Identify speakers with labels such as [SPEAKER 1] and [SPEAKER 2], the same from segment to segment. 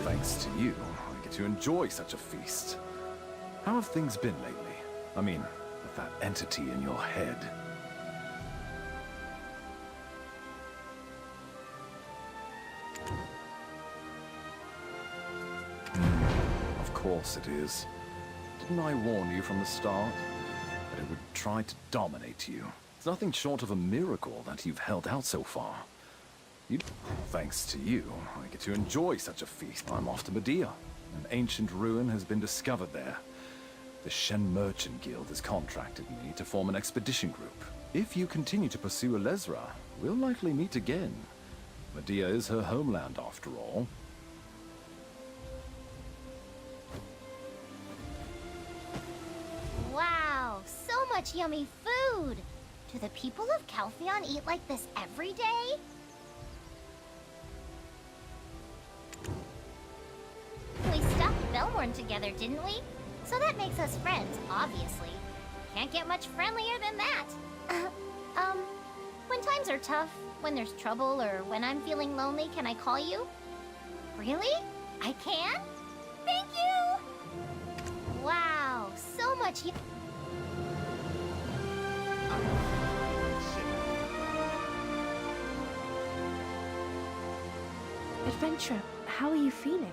[SPEAKER 1] Thanks to you, I get to enjoy such a feast. How have things been lately? I mean, with that entity in your head. Of course it is. Didn't I warn you from the start? That it would try to dominate you. It's nothing short of a miracle that you've held out so far. Thanks to you, I get to enjoy such a feast. I'm off to Medea. An ancient ruin has been discovered there. The Shen Merchant Guild has contracted me to form an expedition group. If you continue to pursue Elezra, we'll likely meet again. Medea is her homeland, after all.
[SPEAKER 2] Wow, so much yummy food! Do the people of Caltheon eat like this every day? We stopped Belmorn together, didn't we? So that makes us friends, obviously. Can't get much friendlier than that. When times are tough, when there's trouble, or when I'm feeling lonely, can I call you? Really? I can? Thank you! Wow, so much
[SPEAKER 3] Adventurer, how are you feeling?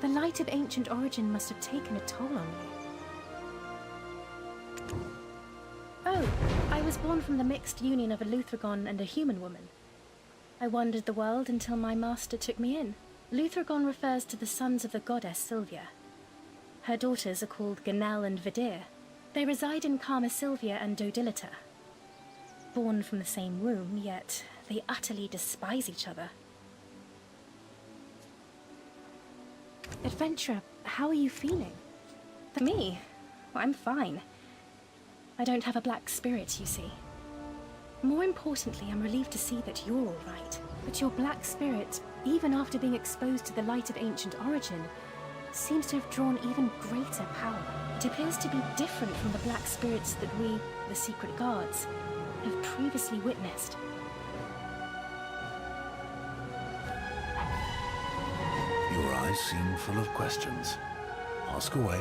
[SPEAKER 3] The light of ancient origin must have taken a toll on you. Oh, I was born from the mixed union of a Luthragon and a human woman. I wandered the world until my master took me in. Luthragon refers to the sons of the goddess Sylvia. Her daughters are called Ganel and Vidir. They reside in Karma Sylvia and Dodilita. Born from the same womb, yet they utterly despise each other. Adventurer, how are you feeling? For me, I'm fine. I don't have a black spirit, you see. More importantly, I'm relieved to see that you're all right. But your black spirit, even after being exposed to the light of ancient origin, seems to have drawn even greater power. It appears to be different from the black spirits that we, the secret guards, have previously witnessed.
[SPEAKER 4] Your eyes seem full of questions. Ask away.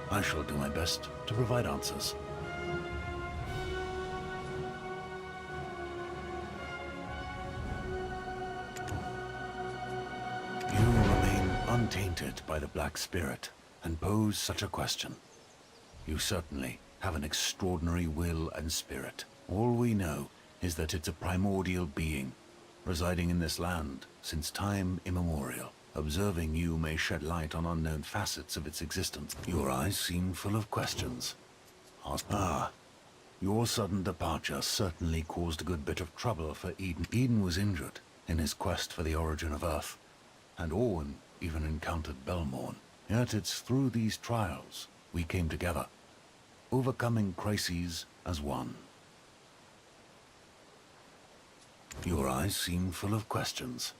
[SPEAKER 4] I shall do my best to provide answers. You remain untainted by the Black Spirit and pose such a question. You certainly have an extraordinary will and spirit. All we know is that it's a primordial being, residing in this land since time immemorial. Observing you may shed light on unknown facets of its existence. Your eyes seem full of questions. Your sudden departure certainly caused a good bit of trouble for Eden. Eden was injured in his quest for the origin of Earth, and Orwyn even encountered Belmorn. Yet it's through these trials we came together, overcoming crises as one. Your eyes seem full of questions.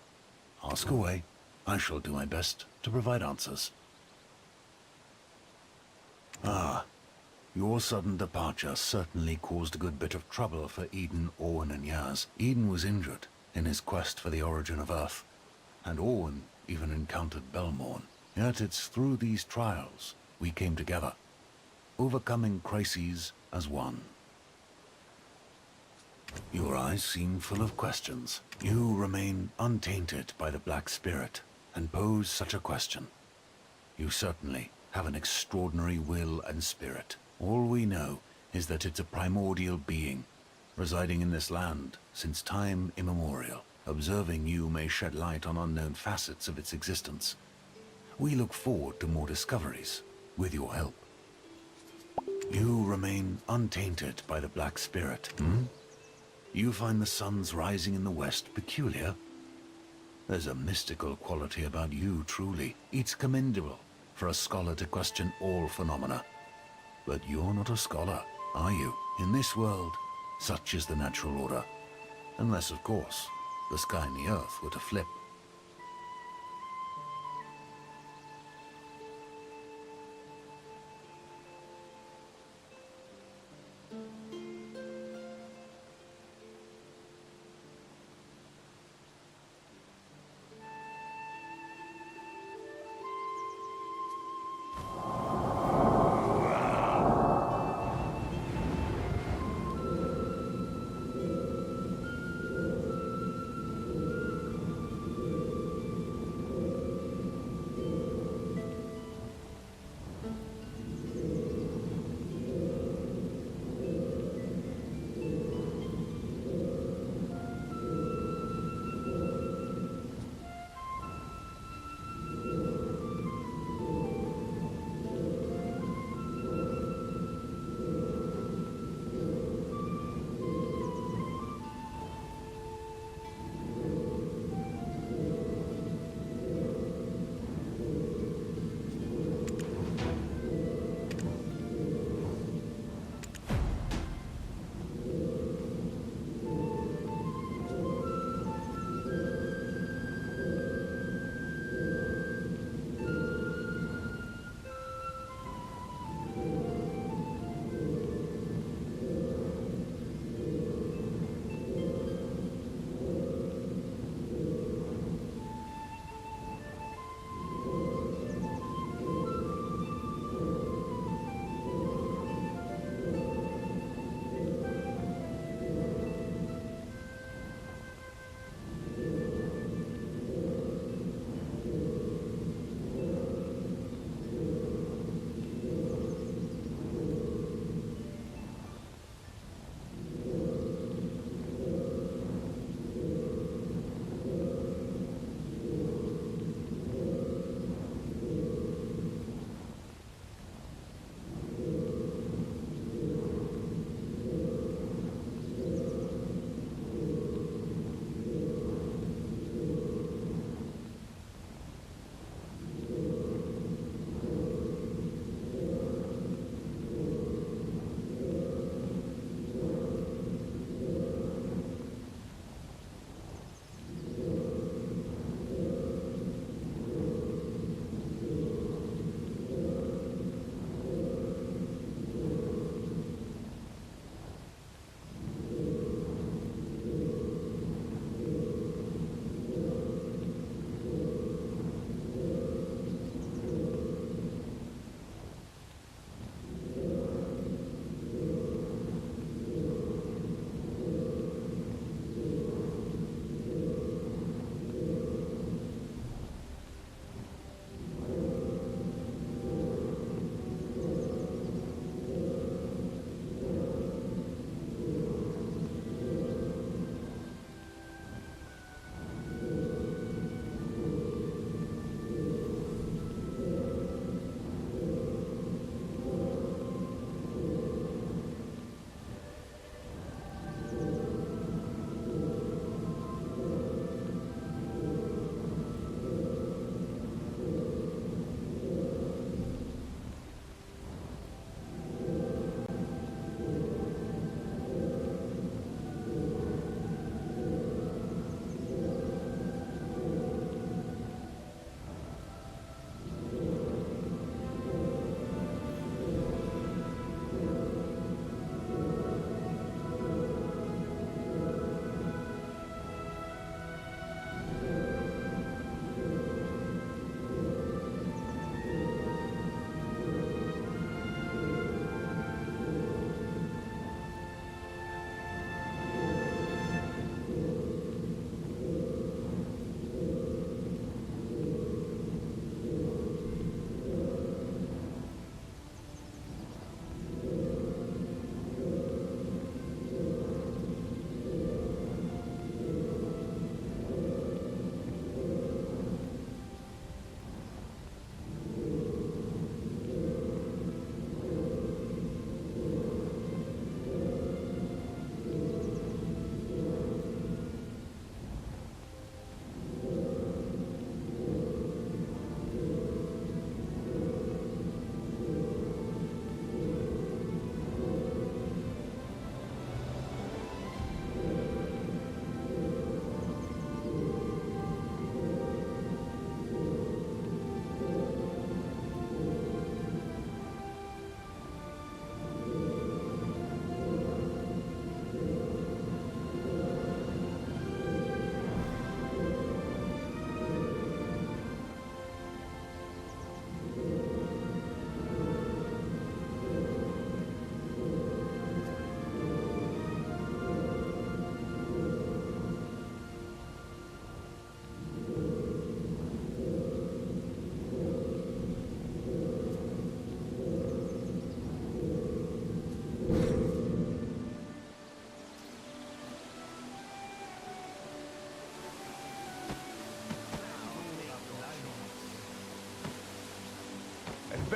[SPEAKER 4] Ask away. I shall do my best to provide answers. Ah, your sudden departure certainly caused a good bit of trouble for Eden, Owen, and Yaz. Eden was injured in his quest for the origin of Earth, and Owen even encountered Belmorn. Yet it's through these trials we came together, overcoming crises as one. Your eyes seem full of questions. You remain untainted by the Black Spirit and pose such a question. You certainly have an extraordinary will and spirit. All we know is that it's a primordial being, residing in this land since time immemorial. Observing you may shed light on unknown facets of its existence. We look forward to more discoveries, with your help. You remain untainted by the Black Spirit, You find the suns rising in the west peculiar? There's a mystical quality about you, truly. It's commendable for a scholar to question all phenomena. But you're not a scholar, are you? In this world, such is the natural order. Unless, of course, the sky and the earth were to flip.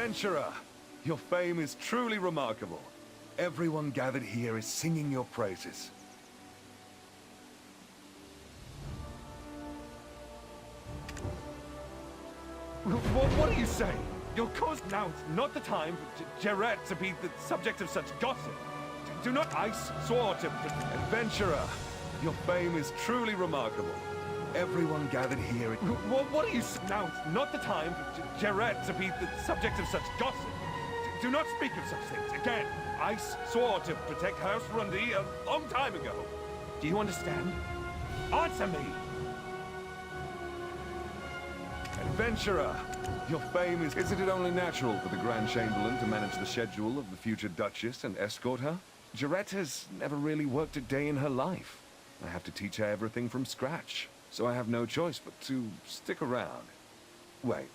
[SPEAKER 5] Adventurer, your fame is truly remarkable. Everyone gathered here is singing your praises. What are you saying? Your cause now's not the time for Jarrett to be the subject of such gossip. Do not. I swore to. Adventurer, your fame is truly remarkable. Everyone gathered here. What are you? Now's not the time for Jarrett to be the subject of such gossip. Do not speak of such things again. I swore to protect House Rundi a long time ago. Do you understand? Answer me! Adventurer, your fame is... Isn't it only natural for the Grand Chamberlain to manage the schedule of the future Duchess and escort her? Jarrett has never really worked a day in her life. I have to teach her everything from scratch, so I have no choice but to stick around. Wait,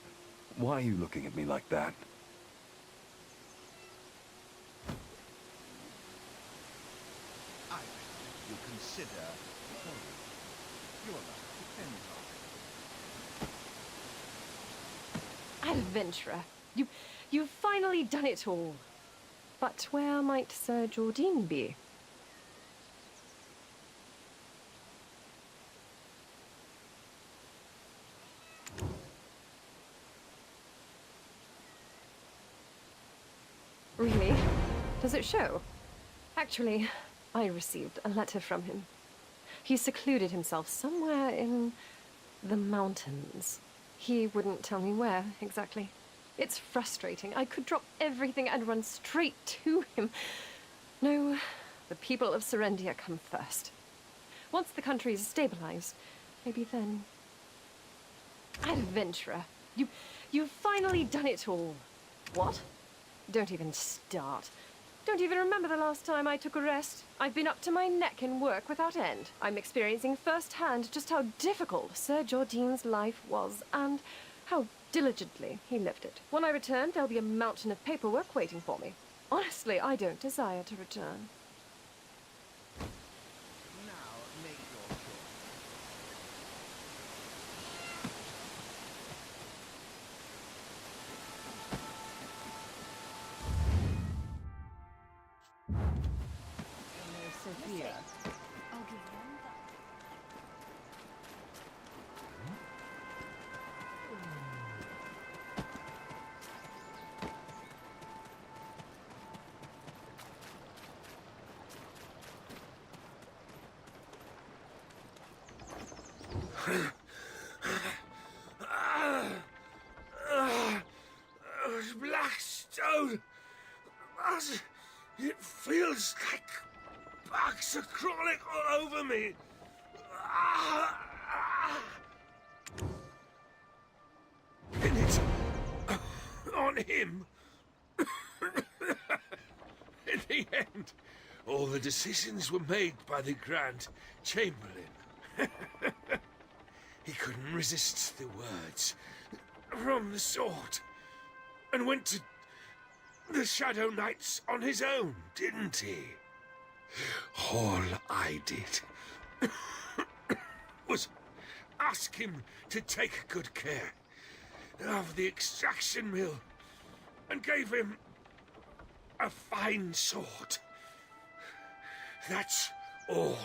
[SPEAKER 5] why are you looking at me like that?
[SPEAKER 6] I you consider your life depends on it.
[SPEAKER 7] Adventurer, you've finally done it all. But where might Sir Jordine be? Really? Does it show? Actually, I received a letter from him. He secluded himself somewhere in the mountains. He wouldn't tell me where, exactly. It's frustrating. I could drop everything and run straight to him. No, the people of Serendia come first. Once the country is stabilized, maybe then... Adventurer, you've finally done it all. What? Don't even start. Don't even remember the last time I took a rest. I've been up to my neck in work without end. I'm experiencing firsthand just how difficult Sir Jordine's life was, and how diligently he lived it. When I return, there'll be a mountain of paperwork waiting for me. Honestly, I don't desire to return.
[SPEAKER 6] Now make your choice. Sophia.
[SPEAKER 2] I'll give you one thought.
[SPEAKER 8] Blackstone! It feels like bugs are crawling all over me. Pin it on him. In the end, all the decisions were made by the Grand Chamberlain. He couldn't resist the words from the sword and went to the Shadow Knights on his own, didn't he? All I did was ask him to take good care of the extraction mill and gave him a fine sword. That's all.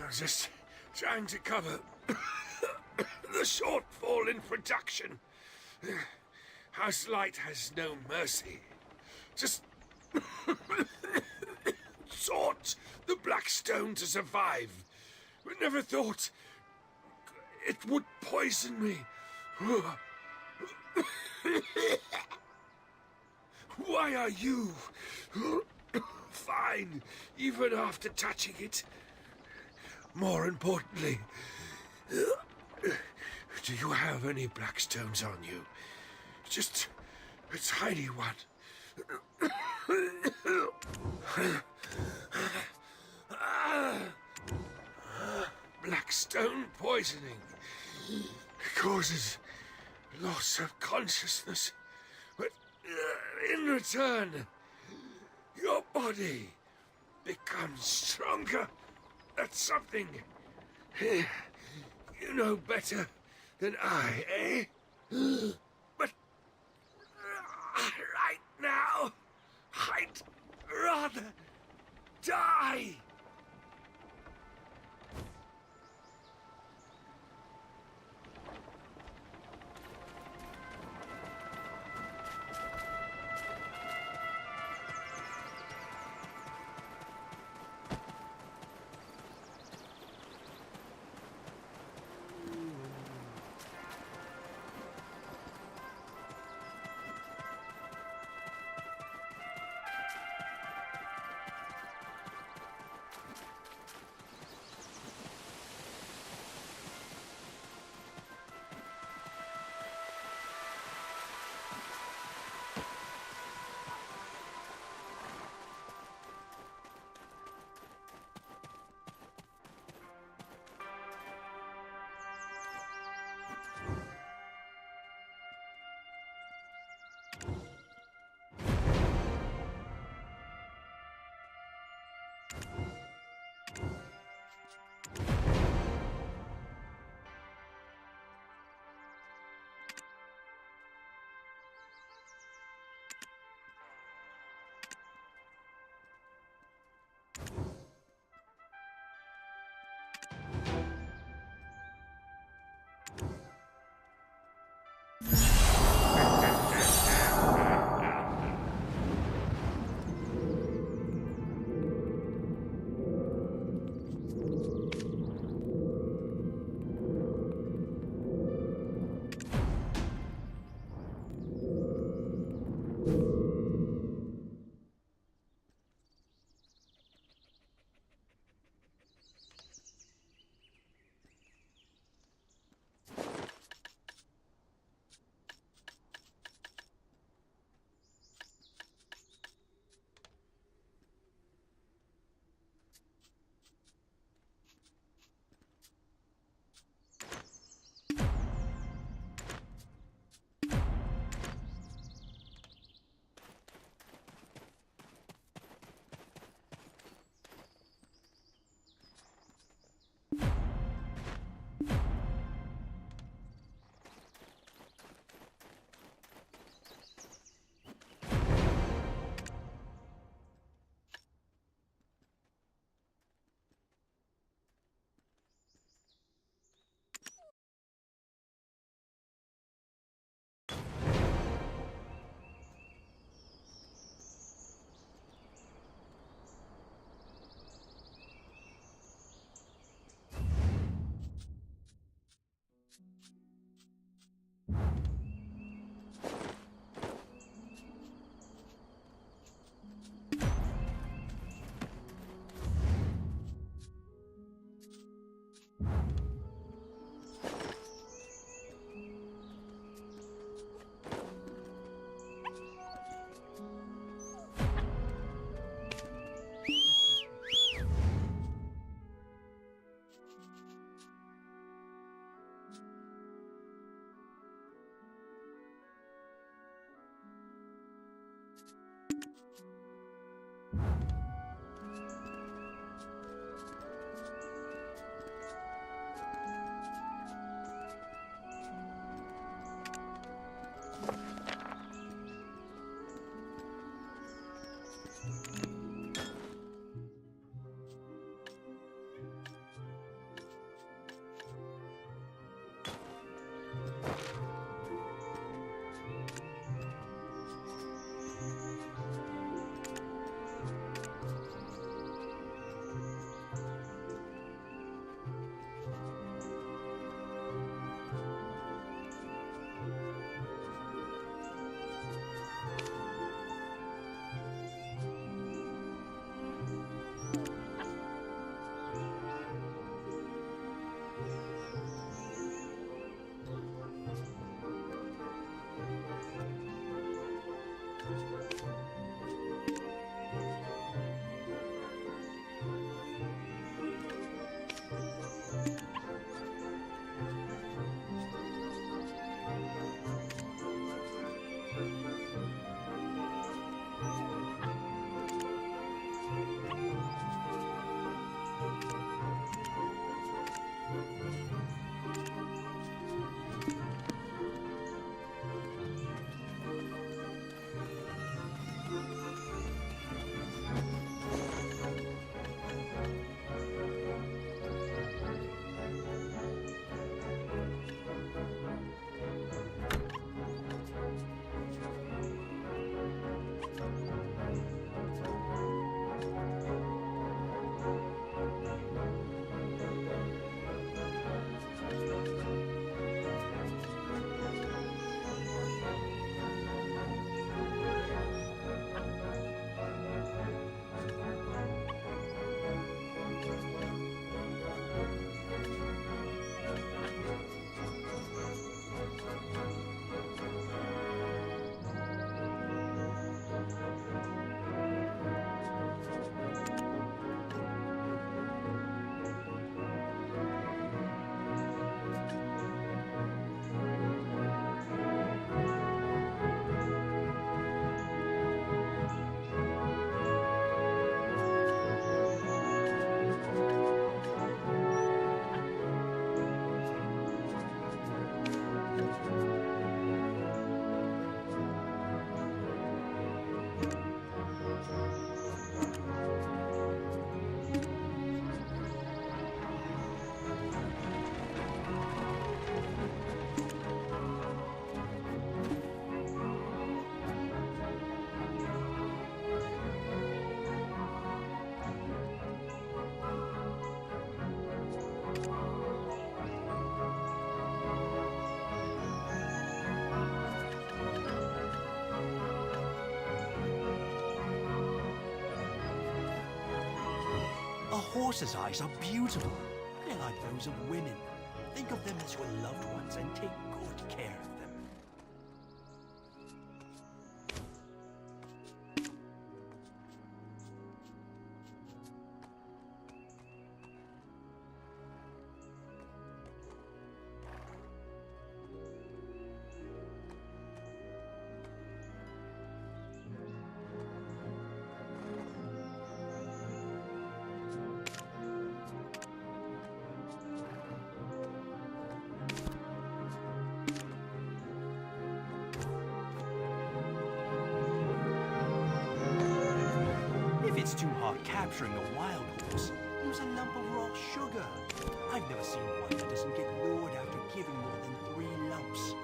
[SPEAKER 8] I'm just trying to cover the shortfall in production. House Light has no mercy. Just sought the Blackstone to survive. We never thought it would poison me. Why are you fine even after touching it? More importantly, do you have any Blackstones on you? Just a tiny one. Blackstone poisoning causes loss of consciousness, but in return, your body becomes stronger. That's something You know better than I, eh? But right now, I'd rather die.
[SPEAKER 9] horse's eyes are beautiful. They're like those of women. Think of them as your loved ones and take good care of them. If it's too hard capturing a wild horse, use a lump of raw sugar. I've never seen one that doesn't get lured after giving more than 3 lumps.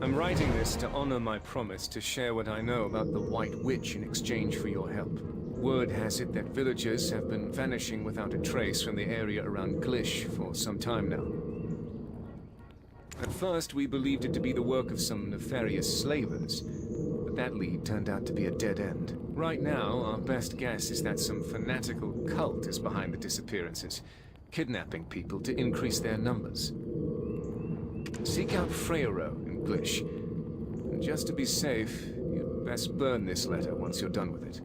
[SPEAKER 10] I'm writing this to honor my promise to share what I know about the White Witch in exchange for your help. Word has it that villagers have been vanishing without a trace from the area around Glish for some time now. At first, we believed it to be the work of some nefarious slavers, but that lead turned out to be a dead end. Right now, our best guess is that some fanatical cult is behind the disappearances, kidnapping people to increase their numbers. Seek out Freyro in Glish, and just to be safe, you'd best burn this letter once you're done with it.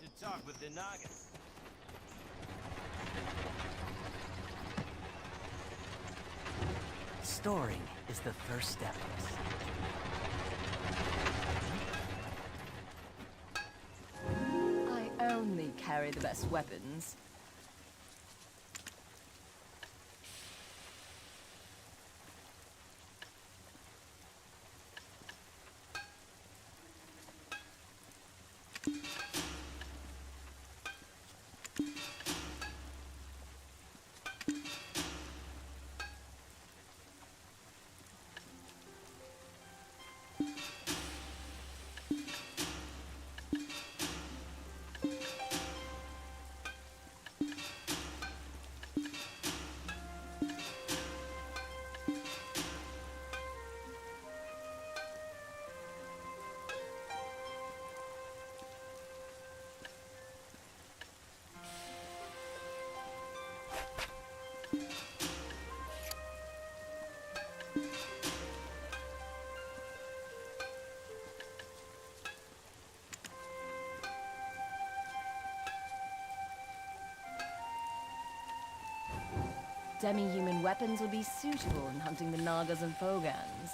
[SPEAKER 6] To talk with the Nagas.
[SPEAKER 9] Storing is the first step.
[SPEAKER 11] I only carry the best weapons. Demi-human weapons will be suitable in hunting the Nagas and Fogans.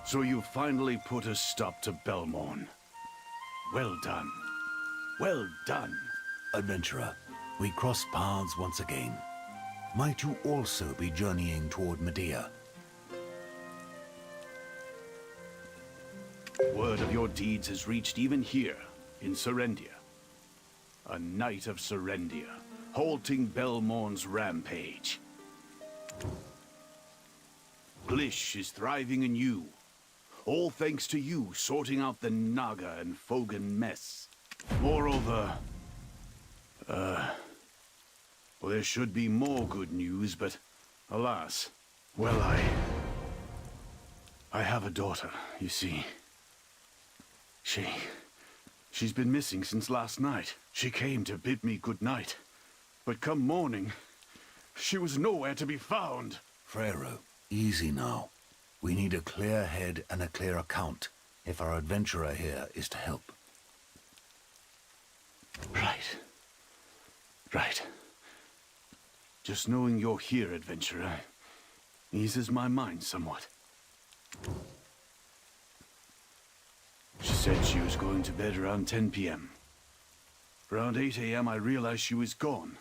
[SPEAKER 12] So you finally put a stop to Belmorn. Well done. Well done.
[SPEAKER 4] Adventurer, we cross paths once again. Might you also be journeying toward Medea?
[SPEAKER 12] Word of your deeds has reached even here, in Serendia. A knight of Serendia, halting Belmorn's rampage. Glish is thriving anew. All thanks to you sorting out the Naga and Fogan mess. Moreover, well, there should be more good news, but alas, well, I have a daughter, you see. She's been missing since last night. She came to bid me good night, but come morning, she was nowhere to be found.
[SPEAKER 4] Frero, easy now. We need a clear head and a clear account if our adventurer here is to help.
[SPEAKER 12] Right. Just knowing you're here, adventurer, eases my mind somewhat. She said she was going to bed around 10 p.m. Around 8 a.m. I realized she was gone.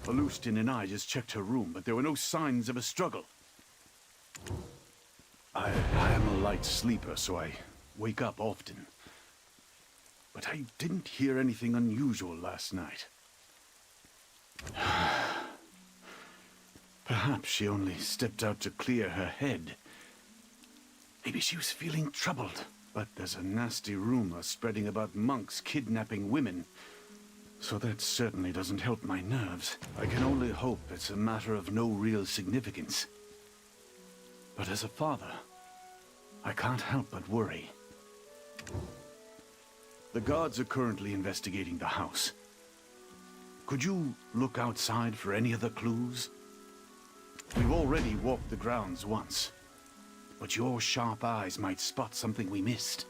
[SPEAKER 12] Alustin and I just checked her room, but there were no signs of a struggle. I am a light sleeper, so I wake up often. But I didn't hear anything unusual last night. Perhaps she only stepped out to clear her head. Maybe she was feeling troubled. But there's a nasty rumor spreading about monks kidnapping women. So that certainly doesn't help my nerves. I can only hope it's a matter of no real significance. But as a father, I can't help but worry. The guards are currently investigating the house. Could you look outside for any other clues? We've already walked the grounds once, but your sharp eyes might spot something we missed.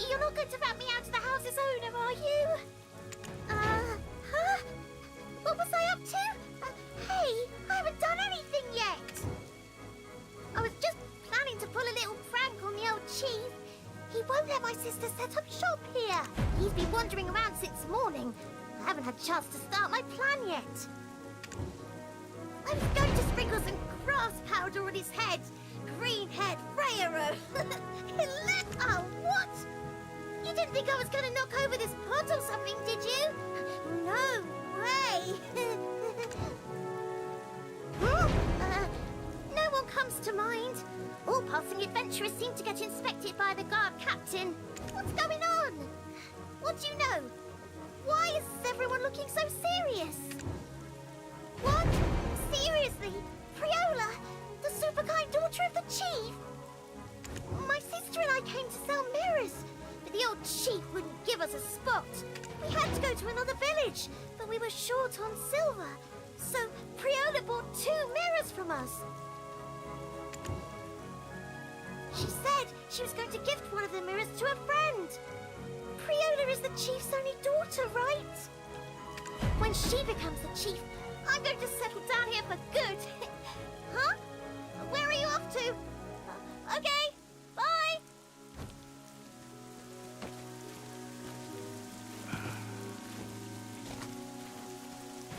[SPEAKER 2] You're not going to rat me out of the house's owner, are you? Huh? What was I up to? Hey, I haven't done anything yet. I was just planning to pull a little prank on the old chief. He won't let my sister set up shop here. He's been wandering around since morning. I haven't had a chance to start my plan yet. I was going to sprinkle some grass powder on his head. Green-haired Freyero. Oh, what? You didn't think I was going to knock over this pot or something, did you? No way. No one comes to mind. All passing adventurers seem to get inspected by the guard captain. What's going on? What do you know? Why is everyone looking so serious? What? Seriously? Priola, the super kind daughter of the chief? My sister and I came to sell mirrors, but the old chief wouldn't give us a spot. We had to go to another village, but we were short on silver. So Priola bought 2 mirrors from us. She said she was going to gift one of the mirrors to a friend. Priola is the chief's only daughter, right? When she becomes the chief, I'm going to settle down here for good. Huh? Where are you off to? Okay, bye!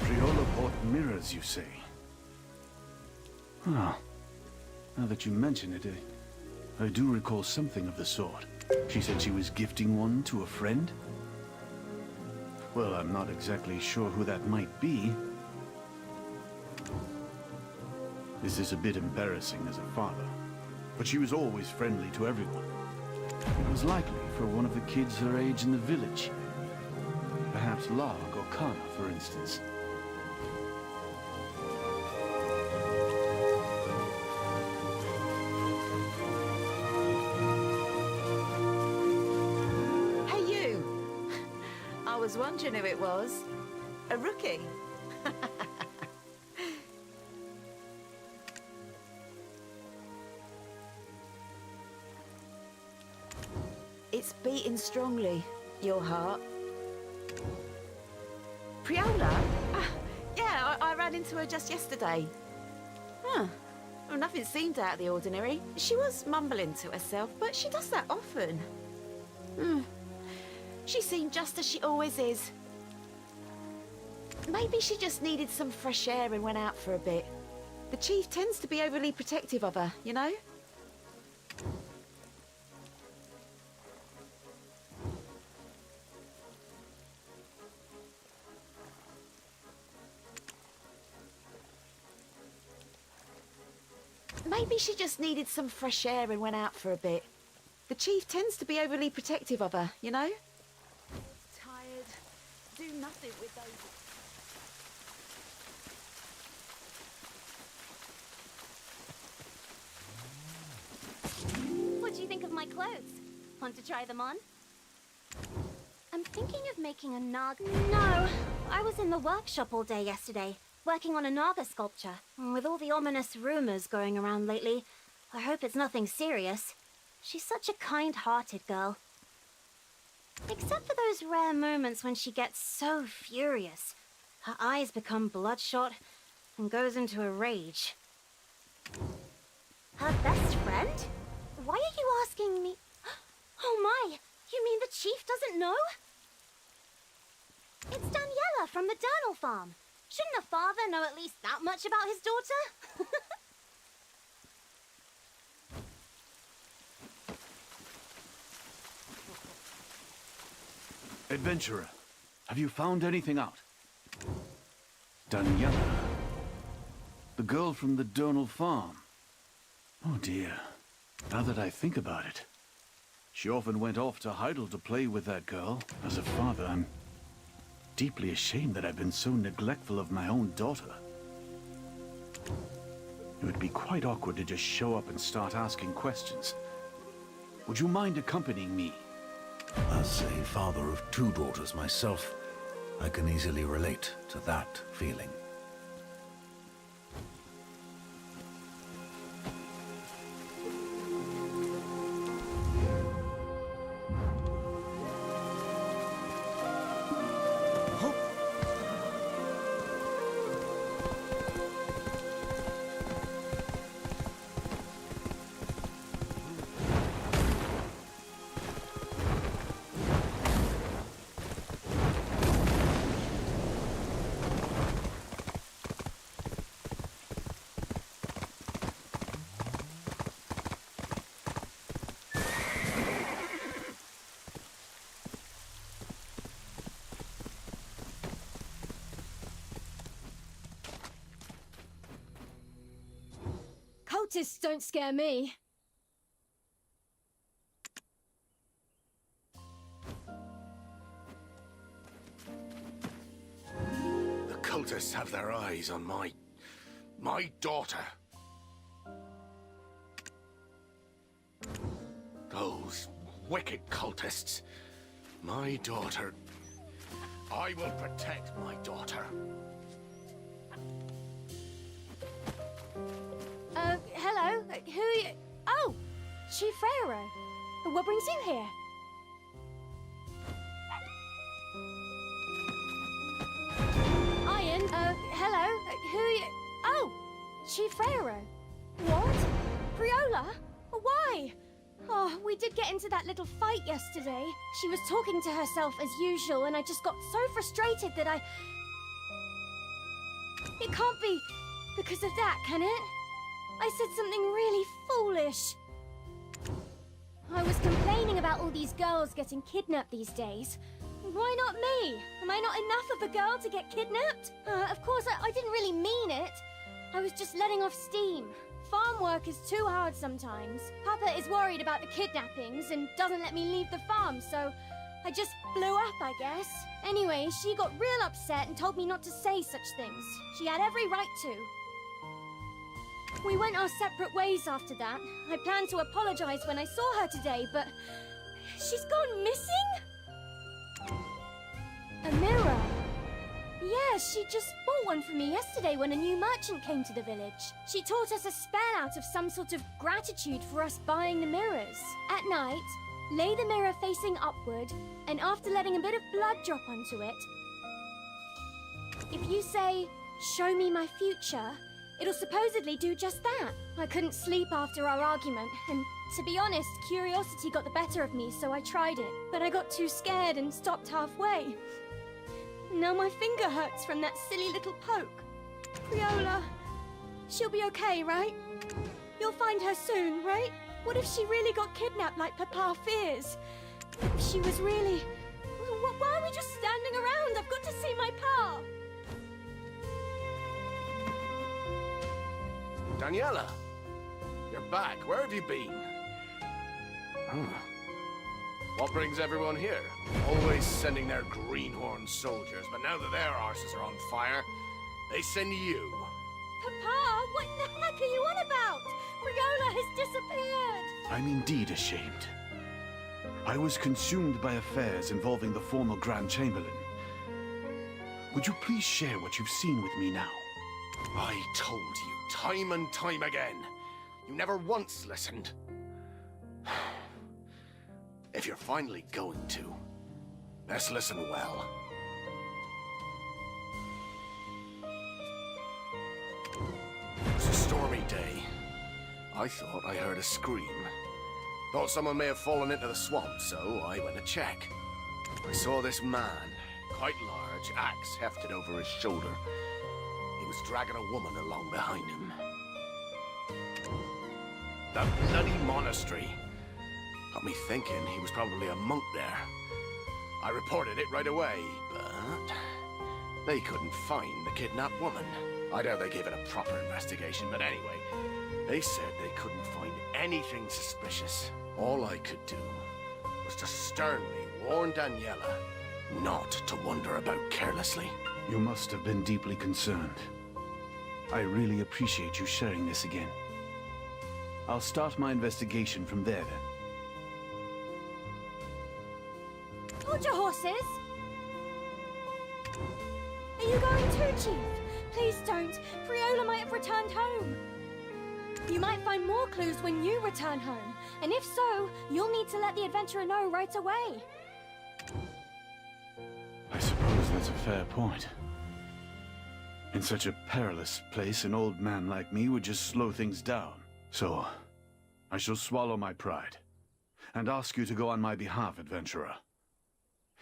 [SPEAKER 12] Priola bought mirrors, you say? Ah, now that you mention it, I do recall something of the sort. She said she was gifting one to a friend? Well, I'm not exactly sure who that might be. This is a bit embarrassing as a father, but she was always friendly to everyone. It was likely for one of the kids her age in the village. Perhaps Lag or Kana, for instance.
[SPEAKER 13] Hey, you! I was wondering who it was. A rookie? It's beating strongly, your heart. Priola? Yeah, I ran into her just yesterday. Huh. Well, nothing seemed out of the ordinary. She was mumbling to herself, but she does that often. She seemed just as she always is. Maybe she just needed some fresh air and went out for a bit. The chief tends to be overly protective of her, you know? Maybe she just needed some fresh air and went out for a bit. The chief tends to be overly protective of her, you know? Tired. Do nothing with those...
[SPEAKER 2] What do you think of my clothes? Want to try them on? I'm thinking of making a Naga... No! I was in the workshop all day yesterday, working on a Naga sculpture. With all the ominous rumors going around lately, I hope it's nothing serious. She's such a kind-hearted girl. Except for those rare moments when she gets so furious. Her eyes become bloodshot and goes into a rage. Her best friend? Why are you asking me? Oh my! You mean the chief doesn't know? It's Daniela from the Durnal farm. Shouldn't a father know at least that much about his daughter?
[SPEAKER 12] Adventurer, have you found anything out? Daniela? The girl from the Durnal farm? Oh dear. Now that I think about it. She often went off to Heidel to play with that girl. As a father, I'm deeply ashamed that I've been so neglectful of my own daughter. It would be quite awkward to just show up and start asking questions. Would you mind accompanying me?
[SPEAKER 4] As a father of 2 daughters myself, I can easily relate to that feeling.
[SPEAKER 3] Cultists don't scare me.
[SPEAKER 8] cultists have their eyes on my daughter. Those wicked cultists. My daughter. I will protect my daughter.
[SPEAKER 14] Hello? Who are you? Oh! Chief Pharaoh. What brings you here? Iron? Hello? Who are you? Oh! Chief Pharaoh. What? Priola? Why? Oh, we did get into that little fight yesterday. She was talking to herself as usual, and I just got so frustrated that I... It can't be because of that, can it? I said something really foolish. I was complaining about all these girls getting kidnapped these days. Why not me? Am I not enough of a girl to get kidnapped? Of course, I didn't really mean it. I was just letting off steam. Farm work is too hard sometimes. Papa is worried about the kidnappings and doesn't let me leave the farm, so I just blew up, I guess. Anyway, she got real upset and told me not to say such things. She had every right to. We went our separate ways after that. I planned to apologize when I saw her today, but she's gone missing? A mirror. Yeah, she just bought one for me yesterday when a new merchant came to the village. She taught us a spell out of some sort of gratitude for us buying the mirrors. At night, lay the mirror facing upward, and after letting a bit of blood drop onto it, if you say, "Show me my future," it'll supposedly do just that. I couldn't sleep after our argument, and to be honest, curiosity got the better of me, so I tried it. But I got too scared and stopped halfway. Now my finger hurts from that silly little poke. Priola, she'll be okay, right? You'll find her soon, right? What if she really got kidnapped like Papa fears? If she was really... Why are we just standing around? I've got to see my Pa!
[SPEAKER 8] Daniela! You're back. Where have you been? What brings everyone here? Always sending their greenhorn soldiers, but now that their arses are on fire, they send you.
[SPEAKER 14] Papa, what the heck are you on about? Priola has disappeared!
[SPEAKER 12] I'm indeed ashamed. I was consumed by affairs involving the former Grand Chamberlain. Would you please share what you've seen with me now?
[SPEAKER 8] I told you time and time again. You never once listened. If you're finally going to, best listen well. It was a stormy day. I thought I heard a scream. Thought someone may have fallen into the swamp, so I went to check. I saw this man, quite large, axe hefted over his shoulder. He was dragging a woman along behind him. The bloody monastery. Got me thinking he was probably a monk there. I reported it right away, but they couldn't find the kidnapped woman. I doubt they gave it a proper investigation, but anyway, they said they couldn't find anything suspicious. All I could do was to sternly warn Daniela not to wander about carelessly.
[SPEAKER 12] You must have been deeply concerned. I really appreciate you sharing this again. I'll start my investigation from there then.
[SPEAKER 14] Hold your horses! Are you going too, Chief? Please don't. Priola might have returned home. You might find more clues when you return home. And if so, you'll need to let the adventurer know right away.
[SPEAKER 12] I suppose that's a fair point. In such a perilous place, an old man like me would just slow things down. So, I shall swallow my pride and ask you to go on my behalf, adventurer.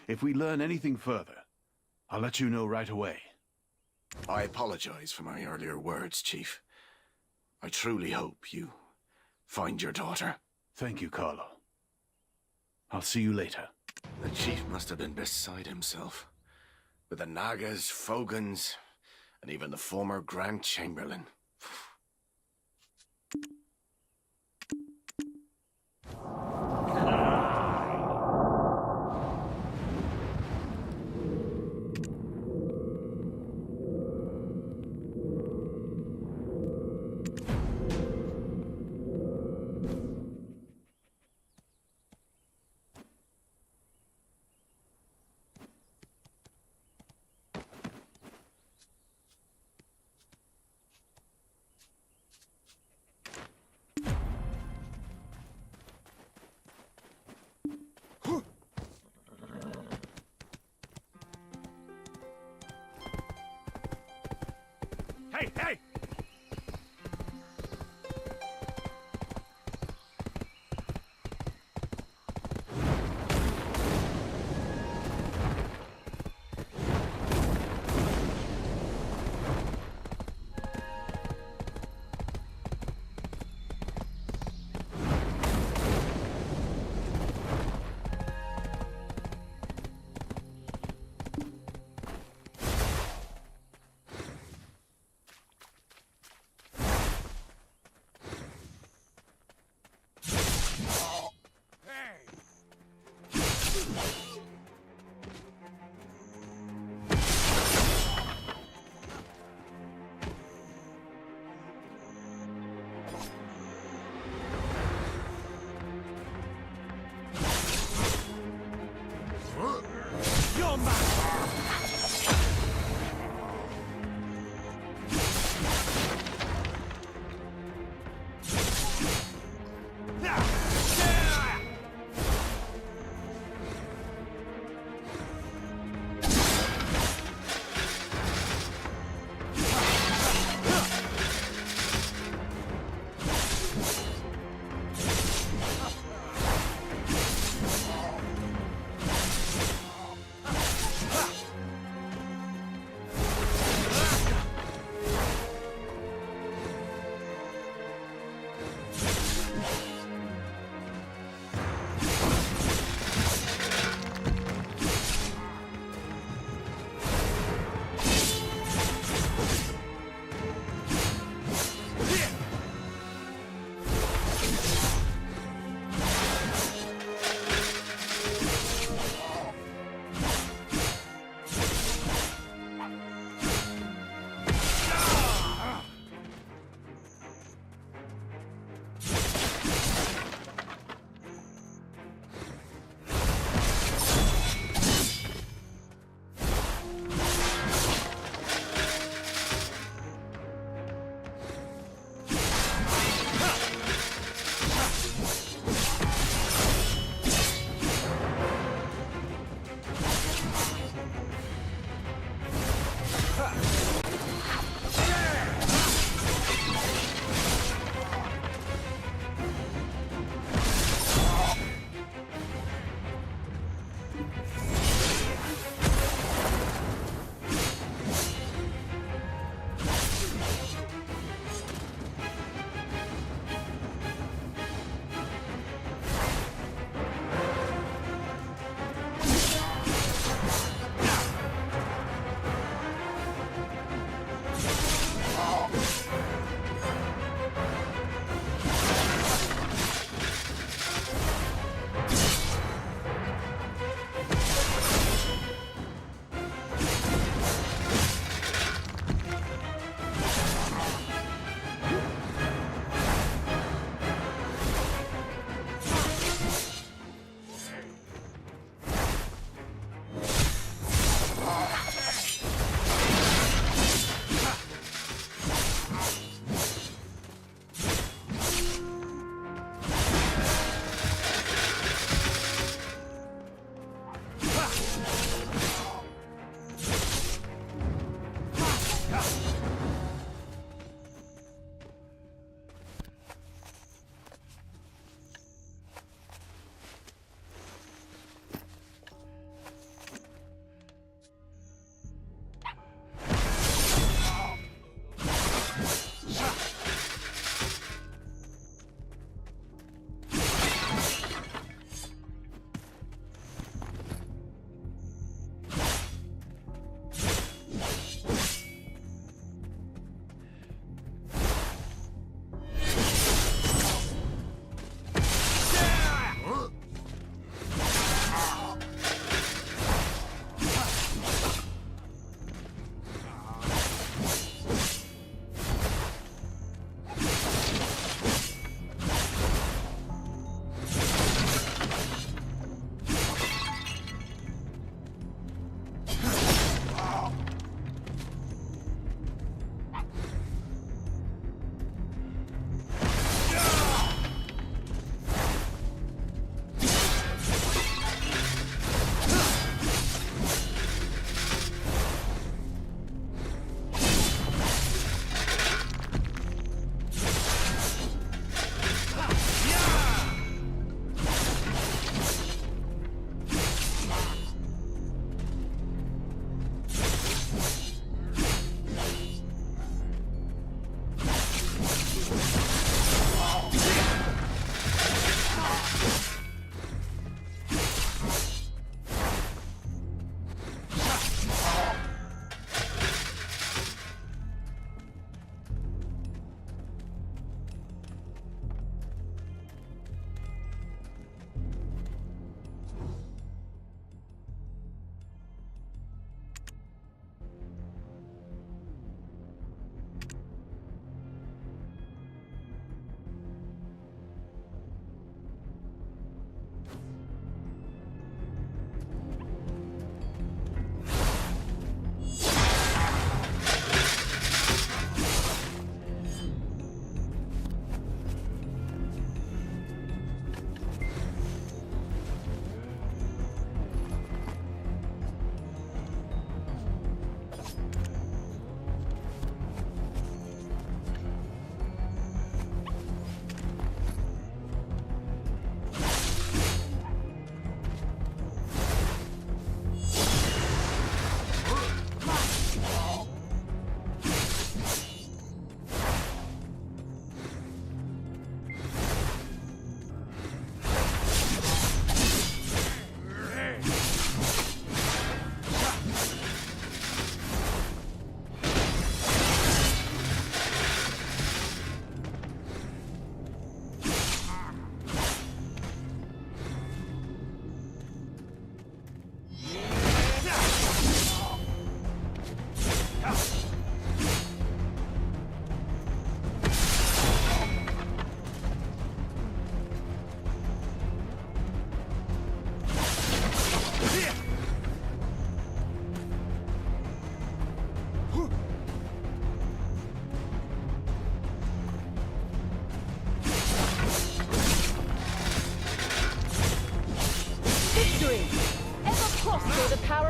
[SPEAKER 12] If we learn anything further, I'll let you know right away.
[SPEAKER 8] I apologize for my earlier words, Chief. I truly hope you find your daughter.
[SPEAKER 12] Thank you, Carlo. I'll see you later.
[SPEAKER 8] The Chief must have been beside himself. With the Nagas, Fogans, and even the former Grand Chamberlain.
[SPEAKER 5] Hey, hey!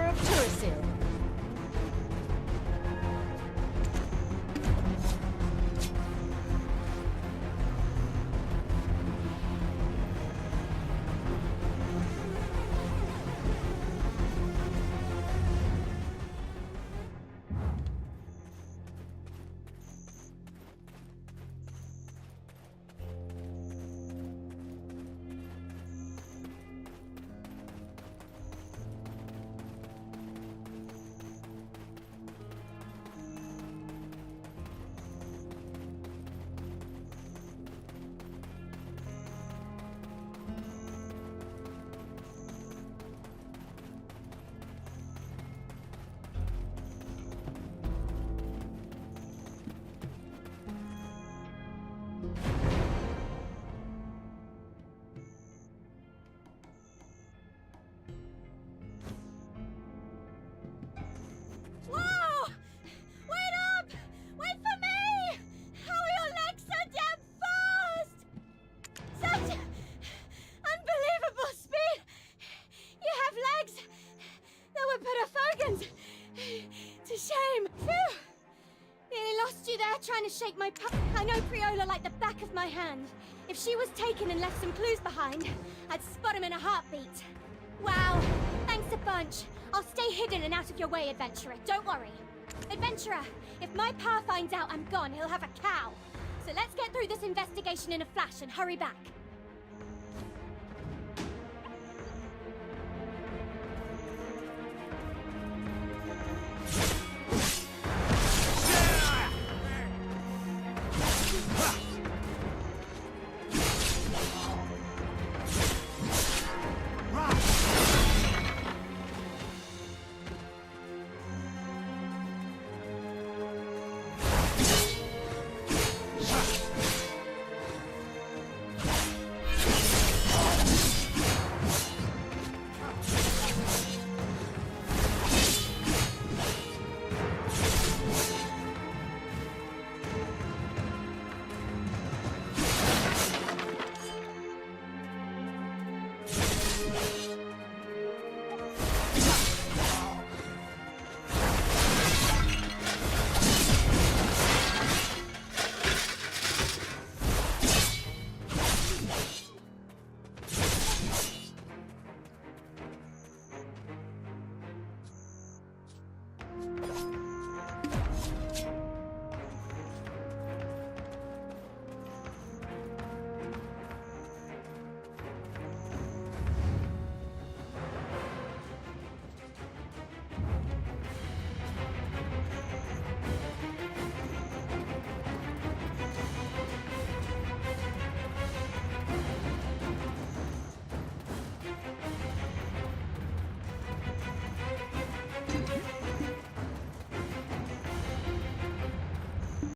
[SPEAKER 11] of Turasil.
[SPEAKER 14] Whoa! Wait up! Wait for me! How are your legs so damn fast? Such unbelievable speed! You have legs that would put a Fogans to shame. Phew! Nearly lost you there trying to shake my I know Priola like the back of my hand. If she was taken and left some clues behind, I'd spot him in a heartbeat. Wow, thanks a bunch. I'll stay hidden and out of your way, adventurer. Don't worry. Adventurer, if my pa finds out I'm gone, he'll have a cow. So let's get through this investigation in a flash and hurry back.